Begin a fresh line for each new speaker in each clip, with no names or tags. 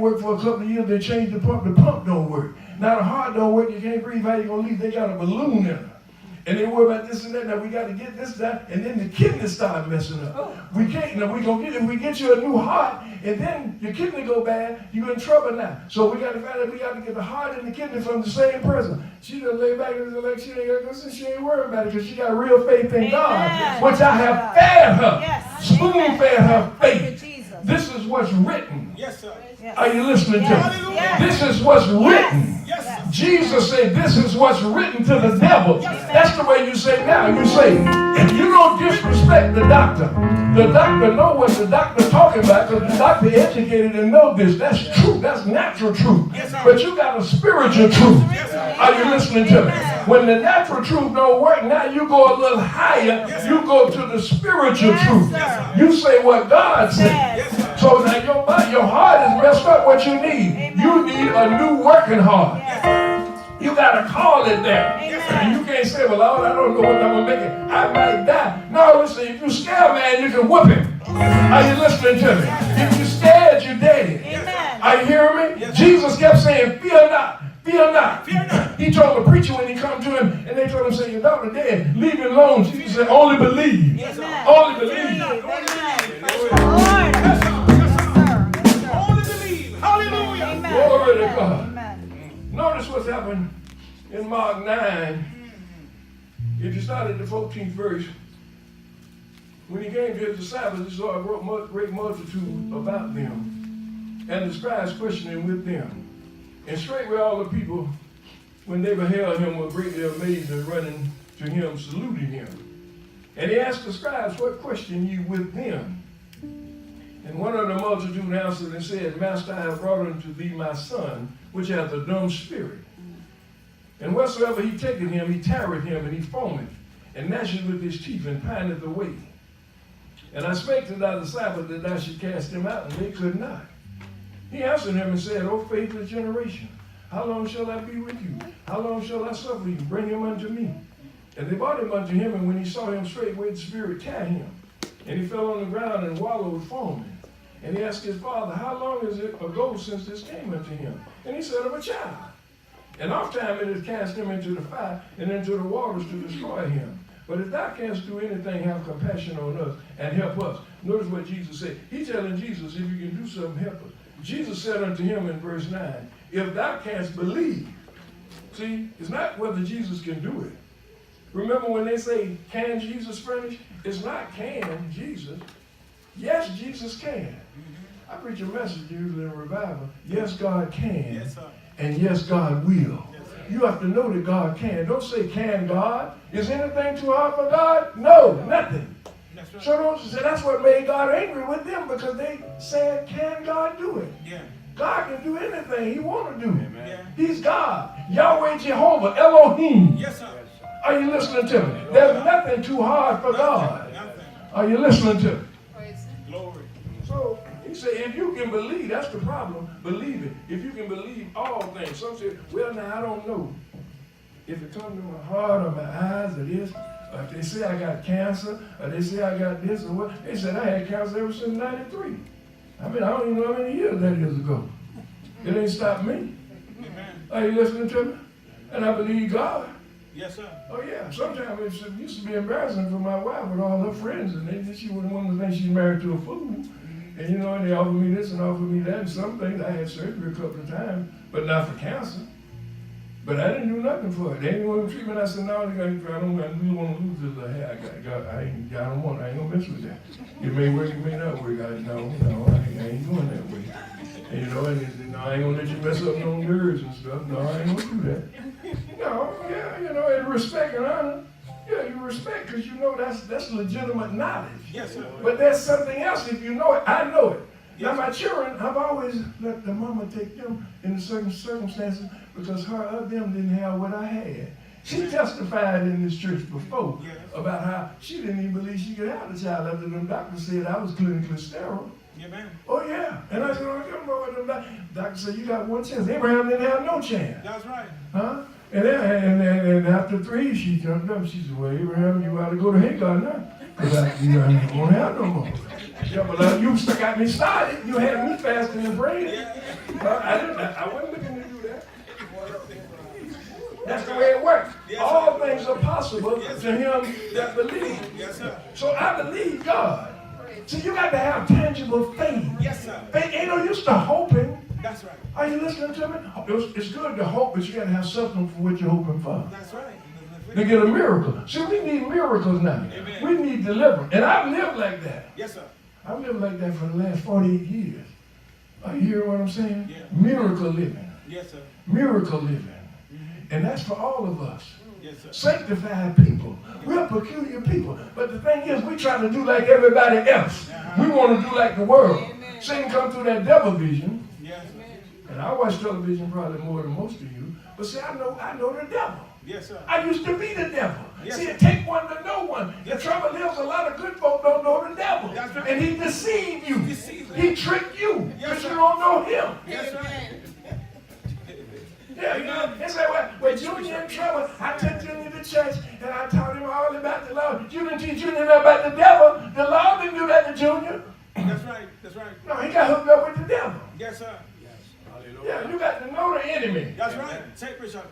work for a couple of years. They changed the pump don't work. Now the heart don't work. You can't breathe. How you gonna leave? They got a balloon in her. And they worry about this and that. Now we got to get this, that, and then the kidneys start messing up. We can't. Now if we get you a new heart, and then your kidney go bad, you're in trouble now. So we got to find out. We got to get the heart and the kidney from the same person. She just lay back and like she ain't got to. She ain't worried about it because she got real faith in God, which I have fed her, spoon fed her faith. This is what's written. Yes, sir. Are you listening to me? This is what's written. Jesus said, this is what's written to the devil. That's the way you say now. You say, if you don't disrespect the doctor know what the doctor talking about because the doctor educated and know this. That's truth. That's natural truth. But you got a spiritual truth. Are you listening to me? When the natural truth don't work, now you go a little higher. You go to the spiritual truth. You say what God said. So now your heart is messed up. What you need? You need a new working heart. You got to call it that. You can't say, well, Lord, I don't know what I'm going to make it. I might die. No, listen, if you're scared, man, you can whoop him. Are you listening to me? If you're scared, you're dead. Are you hearing me? Jesus kept saying, fear not. Fear not. Fear not. He told the preacher when he come to him, and they told him, say, your daughter dead. Leave him alone. Jesus said, only believe. Only believe. Lord. Only believe. Hallelujah. Glory to God. Notice what's happened in Mark 9. If you start at the 14th verse, when he came to his disciples, he saw a great multitude about them, and the scribes questioning with them. And straightway all the people, when they beheld him, were greatly amazed and running to him, saluting him. And he asked the scribes, what question you with them? And one of the multitude answered and said, Master, I have brought unto thee my son, which hath a dumb spirit. And whatsoever he taketh him, he tarrieth him, and he foameth, and gnasheth with his teeth, and pineth away. And I spake to thy disciples that thou should cast him out, and they could not. He answered him and said, O faithless generation, how long shall I be with you? How long shall I suffer you? Bring him unto me. And they brought him unto him, and when he saw him straightway, the spirit tied him. And he fell on the ground and wallowed foaming. And he asked his father, how long is it ago since this came unto him? And he said, of a child. And oft time it has cast him into the fire and into the waters to destroy him. But if thou canst do anything, have compassion on us and help us. Notice what Jesus said. He's telling Jesus, if you can do something, help us. Jesus said unto him in verse 9, if thou canst believe. See, it's not whether Jesus can do it. Remember when they say, can Jesus furnish? It's not can Jesus. Yes, Jesus can. I preach a message usually in revival. Yes, God can. Yes, sir. And yes, God will. Yes, you have to know that God can. Don't say, can God? Is anything too hard for God? No, nothing. That's right. So that's what made God angry with them, because they said, can God do it? Yeah. God can do anything he want to do. Yeah. He's God. Yahweh Jehovah, Elohim. Yes, sir. Are you listening to me? There's nothing too hard for God. Are you listening to me? Glory. So he said, if you can believe, that's the problem. Believe it. If you can believe all things. Some say, well, now I don't know. If it comes to my heart or my eyes or this, or if they say I got cancer, or they say I got this or what. They said I had cancer ever since 93. I mean, I don't even know how many years that is ago. It ain't stopped me. Are you listening to me? And I believe God. Yes, sir. Oh, yeah. Sometimes it used to be embarrassing for my wife with all her friends, and she wouldn't want to think she's married to a fool. And, you know, and they offered me this and offered me that, and some things. I had surgery a couple of times, but not for cancer. But I didn't do nothing for it. They didn't want treatment. I said, no, I don't want to lose this little hair. I ain't going to mess with that. It may work, it may not work. I ain't going that way. And, you know, and they said, no, I ain't going to let you mess up no nerves and stuff. No, I ain't going to do that. No, yeah, you know, and respect and honor. Yeah, you respect because you know that's legitimate knowledge. Yes, sir. But there's something else if you know it. I know it. Yes. Now, my children, I've always let the mama take them in certain circumstances because her of them didn't have what I had. She testified in this church before about how she didn't even believe she could have a child after them doctors said I was clinically sterile. Yeah, man. Oh, yeah. And I said, oh, I don't know what them doctor said, you got one chance. Abraham didn't have no chance. That's right. Huh? And after 3, she jumped up. She said, well, Abraham, you ought to go to Hagar now. Because you won't have no more. Yeah, but you got me started. You had me fasting and praying. I wasn't looking to do that. That's the way it works. All things are possible to him that believes. So I believe God. See, you got to have tangible faith.
Yes, sir.
Faith ain't no use to hoping.
That's right.
Are you listening to me? It's good to hope, but you got to have something for what you're hoping for.
That's right.
To get a miracle. See, we need miracles now.
Amen.
We need deliverance. And I've lived like that.
Yes, sir.
I've lived like that for the last 48 years. Are you hearing what I'm saying?
Yeah.
Miracle living.
Yes, sir.
Miracle living. And that's for all of us.
Yes, sir.
Sanctified people. We're peculiar people. But the thing is, we try to do like everybody else. We want to do like the world. Satan come through that devil vision.
Yes.
And I watch television probably more than most of you. But see, I know the devil.
Yes, sir.
I used to be the devil.
Yes,
See,
sir.
it take one to know one.
Yes,
The trouble is, a lot of good folk don't know the devil.
That's right.
And he deceive you.
Deceive
He trick you
Yes,
because
sir.
you don't know him.
Yes, sir.
Yeah, you know, it's like when Junior in trouble, I took Junior to church and I taught him all about the law. You didn't teach Junior about the devil. The law didn't do that to Junior.
That's right. That's right.
No, he got hooked up with the devil.
Yes, sir.
Yeah, you got to know the enemy.
That's right. Take Bishop.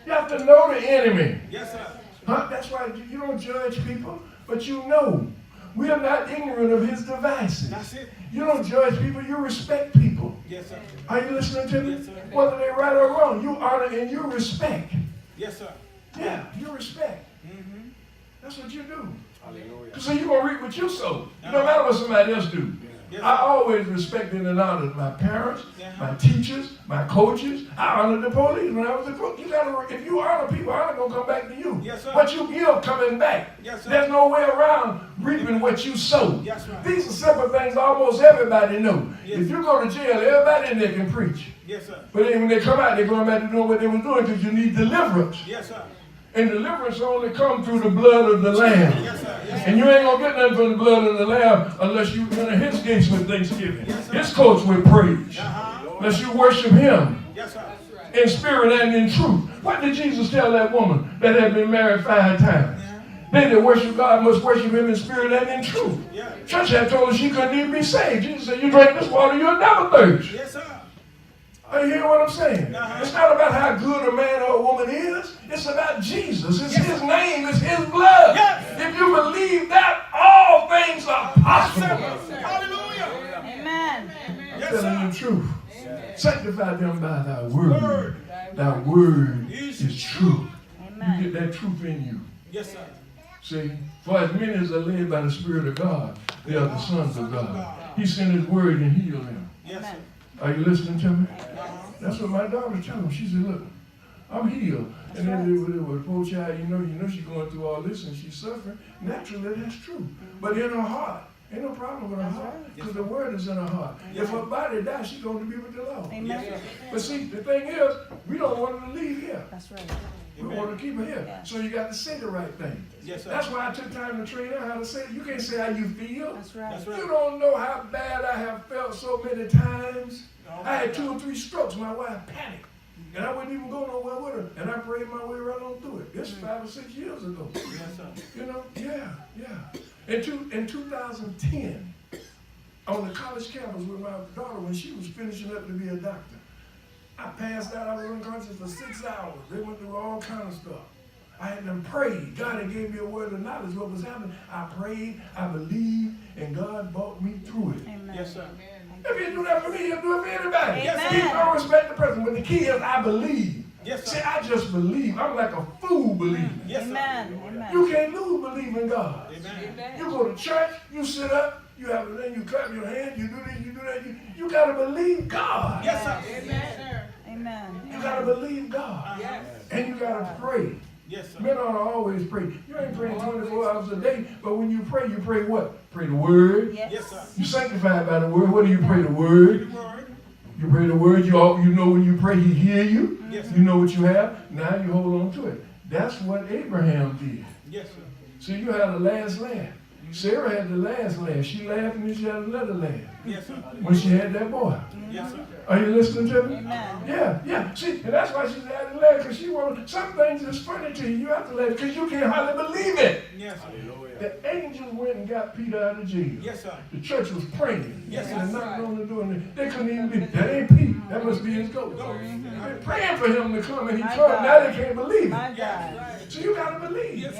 You have to know the enemy.
Yes, sir.
Huh? That's why you don't judge people, but you know. We are not ignorant of his devices.
That's it.
You don't judge people, you respect people.
Yes, sir.
Are you listening to me?
Yes, sir.
Whether they're right or wrong, you honor and you respect.
Yes, sir.
Yeah, you respect.
Mm-hmm.
That's what you do.
Hallelujah.
So you're going to reap what you sow. It don't matter what somebody else do.
Yes,
I
sir.
always respected and honored my parents,
Uh-huh.
my teachers, my coaches. I honored the police when I was a coach. If you honor people, honor going to come back to you.
Yes, sir.
What you give coming back.
Yes, sir.
There's no way around reaping what you sow.
Yes, right.
These are simple things almost everybody know.
Yes.
If you go to jail, everybody in there can preach.
Yes, sir.
But then when they come out, they're going back to doing what they were doing because you need deliverance.
Yes, sir.
And deliverance only comes through the blood of the Lamb.
Yes, sir. Yes, sir.
And you ain't going to get nothing from the blood of the Lamb unless you enter his gates with thanksgiving,
Yes, sir.
his courts with praise.
Uh-huh.
Unless you worship him
Yes, sir.
in spirit and in truth. What did Jesus tell that woman that had been married 5 times? They that worship God must worship him in spirit and in truth.
Yeah.
Church had told her she couldn't even be saved. Jesus said, you drink this water, you'll never thirst.
Yes, sir.
Are you hearing what I'm saying?
Uh-huh.
It's not about how good a man or a woman is. It's about Jesus. It's his name. It's his blood.
Yes.
If you believe that, all things are possible.
Hallelujah.
Amen.
I'm
Yes,
telling you
sir.
the truth. Sanctify them by thy word. Thy word is true.
Amen.
You get that truth in you.
Yes, sir.
See, for as many as are led by the Spirit of God, they are the sons of God. He sent his word and healed them.
Yes, sir.
Are you listening to me?
Uh-huh.
That's what my daughter told me. She said, look, I'm healed. And then with a poor child, you know she's going through all this and she's suffering. Naturally, that's true. But in her heart, ain't no problem with her heart. Because the word is in her heart. If her body dies, she's going to be with the Lord.
Amen.
But see, the thing is, we don't want her to leave here.
That's right.
We want to keep her here.
Yeah.
So you got to say the right thing.
Yes, sir.
That's why I took time to train her how to say it. You can't say how you feel.
That's right.
That's right.
You don't know how bad I have felt so many times. I had 2 or 3 strokes. My wife panicked. And I wouldn't even go nowhere with her. And I prayed my way right on through it. This 5 or 6 years ago.
Yes, sir.
You know? Yeah. In 2010, on the college campus with my daughter when she was finishing up to be a doctor, I passed out. I was unconscious for 6 hours. They went through all kind of stuff. I had them prayed. God had gave me a word of knowledge what was happening. I prayed, I believed, and God brought me through it.
Amen.
Yes, sir.
If he do that for me, he'll do it for anybody.
Yes,
He
sir.
don't respect the person. But the key is I believe.
Yes,
See,
sir.
I just believe. I'm like a fool believing.
Yes, sir.
Amen. Amen.
You can't lose believing God.
Amen.
You go to church, you sit up, you have a thing, you clap your hands, you do this, you do that. You got to believe God.
Yes, sir.
Amen.
You got to believe God.
Yes.
And you got to pray.
Yes, sir.
Men ought to always pray. You ain't praying 24 hours a day, but when you pray what? Pray the word.
Yes.
Yes, sir.
You sanctified by the word. What do you pray? The word.
The word.
You pray the word. You know when you pray, he hear you.
Yes,
You know what you have. Now you hold on to it. That's what Abraham did.
Yes, sir.
See, you had the last laugh. Sarah had the last laugh. She laughed and then she had another laugh
Yes, sir.
when she had that boy.
Yes, sir.
Are you listening to me?
Amen.
Yeah. See, and that's why she's had to laugh, because she wants some things that's funny to you. You have to laugh because you can't hardly believe it.
Yes, sir.
The angels went and got Peter out of jail.
Yes, sir.
The church was praying.
Yes,
and
sir.
knocking on the door. And they couldn't even be, that ain't Pete. That must be his ghost. They're praying for him to come, and he
My
come.
God.
Now they can't believe
My
it.
God.
So you got to believe.
Yes,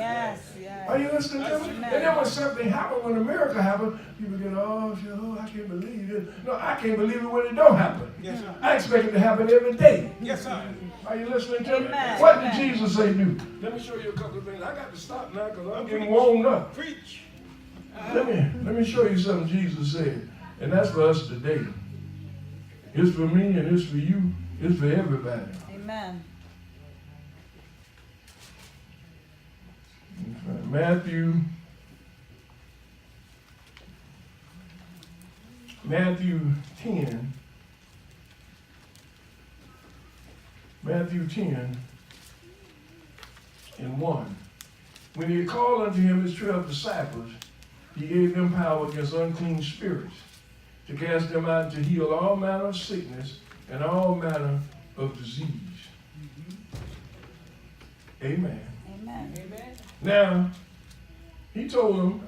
Are
yes.
you listening to me?
Amen.
And then when something happens, when a miracle happens, people get, oh, I can't believe it. No, I can't believe it when it don't happen.
Yes, sir.
I expect it to happen every day.
Yes, sir.
Are you listening to me?
Amen.
What did
Amen.
Jesus say do? Let me show you a couple of things. I got to stop now because I'm getting warmed up.
Preach.
Let me show you something Jesus said. And that's for us today. It's for me and it's for you. It's for everybody.
Amen.
Matthew 10. Matthew 10 and 1. When he had called unto him his 12 disciples, he gave them power against unclean spirits, to cast them out and to heal all manner of sickness and all manner of disease. Amen.
Amen.
Now, he told them,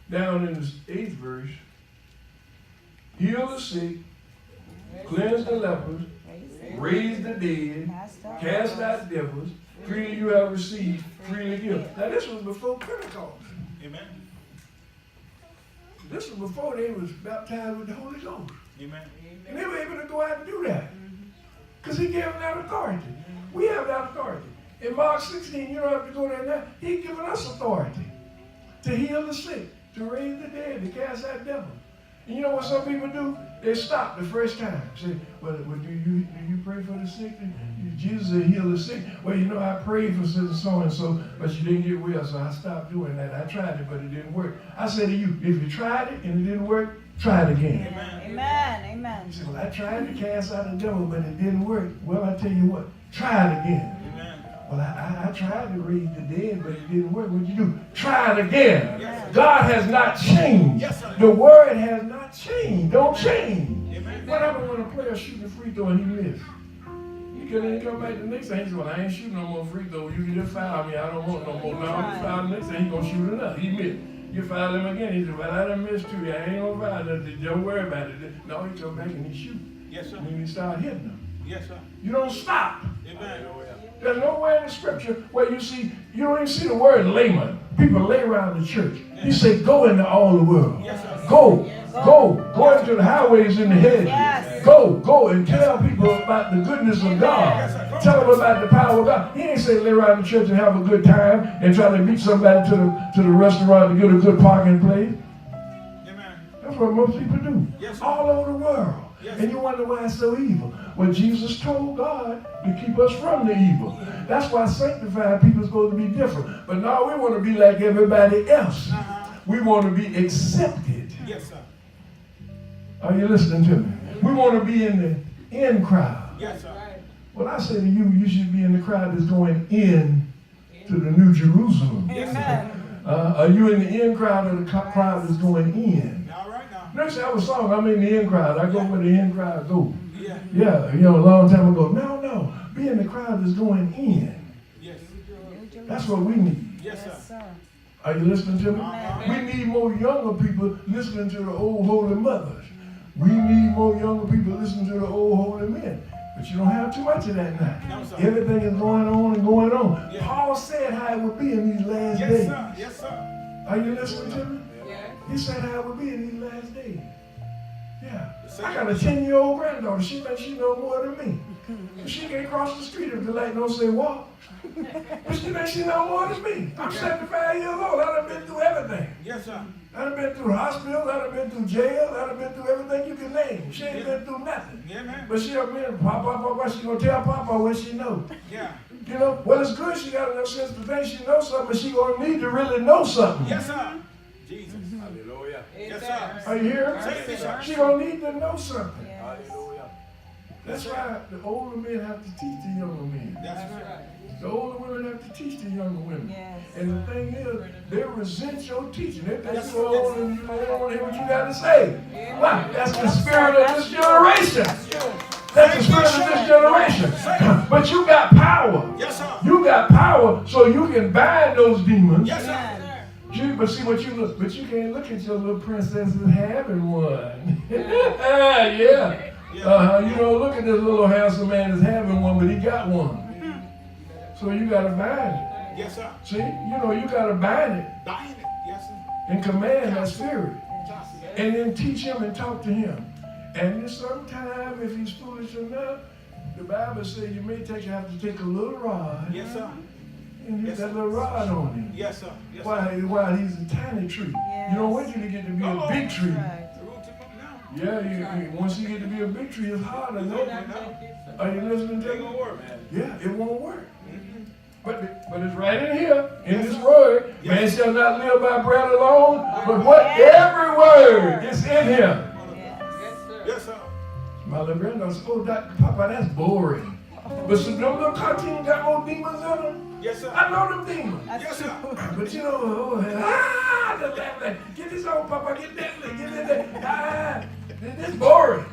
down in the 8th verse, heal the sick, cleanse the lepers, raise the dead, cast out devils, freely you have received, freely give. Now this was before Pentecost.
Amen.
This was before they was baptized with the Holy Ghost.
Amen.
And they were able to go out and do that. Because he gave them that authority. We have that authority. In Mark 16, you don't have to go there now. He's given us authority to heal the sick, to raise the dead, to cast out devils. And you know what some people do? They stop the first time. Say, well do you pray for the sick? Jesus said heal the sick. Well, you know, I prayed for so-and-so, but you didn't get well, so I stopped doing that. I tried it, but it didn't work. I say to you, if you tried it and it didn't work, try it again.
Amen. Amen.
You say, well, I tried to cast out a devil, but it didn't work. Well, I tell you what, try it again. Well, I tried to raise the dead, but it didn't work. What'd you do? Try it again.
Yes.
God has not changed.
Yes, sir.
The word has not changed. Don't change.
Amen.
What happened when a player shooting a free throw and he missed? He couldn't come back the next time. He said, well, I ain't shooting no more free throws. You can just foul me. I don't want no more. Now you foul the next time, he gonna shoot another. He missed. You foul him again. He said, well, I done missed too. I ain't gonna foul nothing. Don't worry about it. No, he come back and he shoot.
Yes, sir.
And then he start hitting them.
Yes, sir.
You don't stop.
Amen.
There's nowhere in the scripture where you don't even see the word layman. People lay around the church. He said, go into all the world.
Yes, sir.
Go into the highways and the hedges.
Yes.
Go and tell people about the goodness of God. Tell them about the power of God. He ain't say lay around the church and have a good time and try to beat somebody to the restaurant to get a good parking place.
Amen.
That's what most people do.
Yes, sir.
All over the world.
Yes.
And you wonder why it's so evil. Well, Jesus told God to keep us from the evil. That's why sanctified people are supposed to be different. But now we want to be like everybody else. We want to be accepted.
Yes, sir.
Are you listening to me? We want to be in the in crowd.
Yes, sir.
Well, I say to you, you should be in the crowd that's going in to the New Jerusalem.
Amen.
Are you in the in crowd or the crowd that's going in?
All right now.
Next I have a song, I'm in the in crowd. I go where the in crowd go.
Yeah.
Yeah, a long time ago. No. Be in the crowd that's going in.
Yes.
That's what we need.
Yes,
Yes,
sir.
sir.
Are you listening to me?
Amen.
We need more younger people listening to the old holy mothers. We need more younger people listening to the old holy men. But you don't have too much of that now.
No, sir.
Everything is going on and going on.
Yeah.
Paul said how it would be in these last
Yes,
days.
sir. Yes, sir.
Are you listening to me?
Yeah.
He said how it would be in these last days. Yeah.
Sir.
I got a 10-year-old granddaughter. She thinks she know more than me. She can't cross the street if the light don't say walk. But she thinks she know more than me. I'm 75 years old. I done been through everything.
Yes, sir.
I done been through hospitals. I done been through jail. I done been through everything you can name. She ain't been through nothing.
Yeah, man.
But she up there, Papa, she gonna tell Papa what she know.
Yeah.
You know, well, it's good she got enough sense to think she knows something, but she gonna need to really know something.
Yes, sir. Jesus. Hallelujah. Yes, sir.
Are you here?
Say it, Bishop.
She gonna need to know something.
Yes.
Hallelujah.
That's why the older men have to teach the younger men.
That's right.
The older women have to teach the younger women.
Yes.
And the thing is, they resent your teaching. They think
Yes.
you're old and you don't want to hear what you got to say. Why? That's the spirit of this generation. That's the spirit of this generation. But you got power.
Yes, sir.
You got power so you can bind those demons.
Yes, sir.
Amen.
you can't look at your little princess as having one. Yeah. You don't look at this little handsome man as having one, but he got one. So you gotta bind it.
Yes, sir.
See, you gotta bind it
Bind it. Yes, sir.
and command that spirit,
Yes, sir.
and then teach him and talk to him. And sometime, if he's foolish enough, the Bible says you may have to take a little rod
Yes, sir.
and hit
Yes,
that
sir.
little rod on him.
Yes, sir. Yes, sir.
While he's a tiny tree. You don't want you to get to be
Come
a
on.
big tree.
Right.
The root him up now.
Yeah, once you get to be a big tree, it's harder. No? Are you listening to
Ain't
me?
gonna work, man.
Yeah, it won't work. But it's right in here, in this word. Man shall not live by bread alone, but what? Every word is in him.
Yes, sir.
My little granddaughter said, oh, Papa, that's boring. But some them little cartoons got more demons in them.
Yes, sir.
I know them demons.
Yes, sir.
But the left, get this on, Papa, get that, get that. This boring.